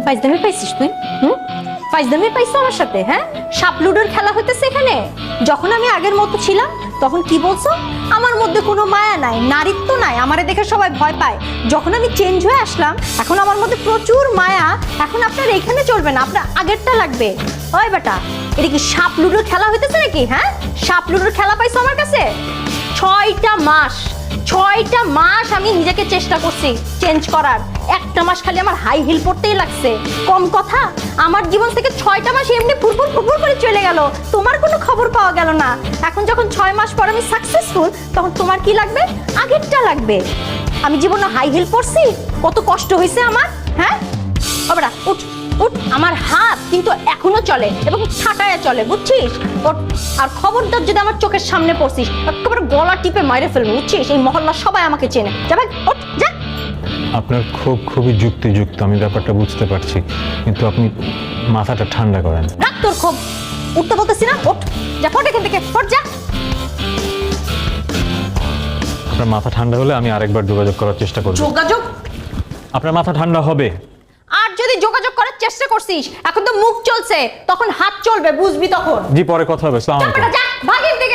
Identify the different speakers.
Speaker 1: ফাইজদামি পাইছিস তুই? ফাইজদামি পাইছো আমার সাথে? হ্যাঁ, সাপ লুডোর খেলা হইতেছে এখানে। যখন আমি আগের মতো ছিলাম তখন কি বলছো? আমার মধ্যে কোনো মায়া নাই, নারীত্ব নাই, আমারে দেখে সবাই ভয় পায়। যখন আমি চেঞ্জ হয়ে আসলাম, এখন আমার মধ্যে প্রচুর মায়া। এখন আপনার এখানে চলবে না, আপনার আগেরটা লাগবে। ওই বেটা, এটা কি সাপ লুডোর খেলা হইতেছে নাকি? হ্যাঁ, সাপ লুডোর খেলা পাইছো আমার কাছে? 6টা মাস আমি নিজেকে চেষ্টা করছি চেঞ্জ করার। একটা মাস খালি আমার হাই হিল পড়তেই লাগছে। কম কথা, আমার জীবন থেকে 6টা মাস এমনি ফুরফুর ফুরফুর করে চলে গেল, তোমার কোনো খবর পাওয়া গেল না। এখন যখন 6 মাস পর আমি সাকসেসফুল, তখন তোমার কি লাগবে? আগেরটা লাগবে। আমি জীবনে হাই হিল পড়ছি, কত কষ্ট হয়েছে আমার। হ্যাঁ বাবা, উঠ উঠ। আমার হাত কিন্তু এখনো চলে এবং ছাটায় চলে, বুঝছিস? আর খবরদার যদি আমার চোখের সামনে পড়ছিস, একেবারে গলা টিপে মাইরে ফেলবো, বুঝছিস? এই মহল্লা সবাই আমাকে চেনে। যা ভাই, ওঠ, যা।
Speaker 2: আপনার খুবই যুক্তিযুক্ত, আমি ব্যাপারটা বুঝতে পারছি, কিন্তু আপনি মাথাটা ঠান্ডা করেন।
Speaker 1: রাখ তোর ক্ষোভ, উঠতে বলতেছি না? ওঠ, যা, ফট এখান থেকে, ফট, যা।
Speaker 2: আপনার মাথা ঠান্ডা হলে আমি আরেকবার যোগাযোগ করার চেষ্টা করব।
Speaker 1: যোগাযোগ?
Speaker 2: আপনার মাথা ঠান্ডা হবে।
Speaker 1: আর যদি যোগাযোগ করার চেষ্টা করছিস, এখন তো মুখ চলছে, তখন হাত চলবে, বুঝবি তখন।
Speaker 2: জি, পরে কথা হবে। আসসালামু আলাইকুম।
Speaker 1: যা, ভাগ এখান থেকে।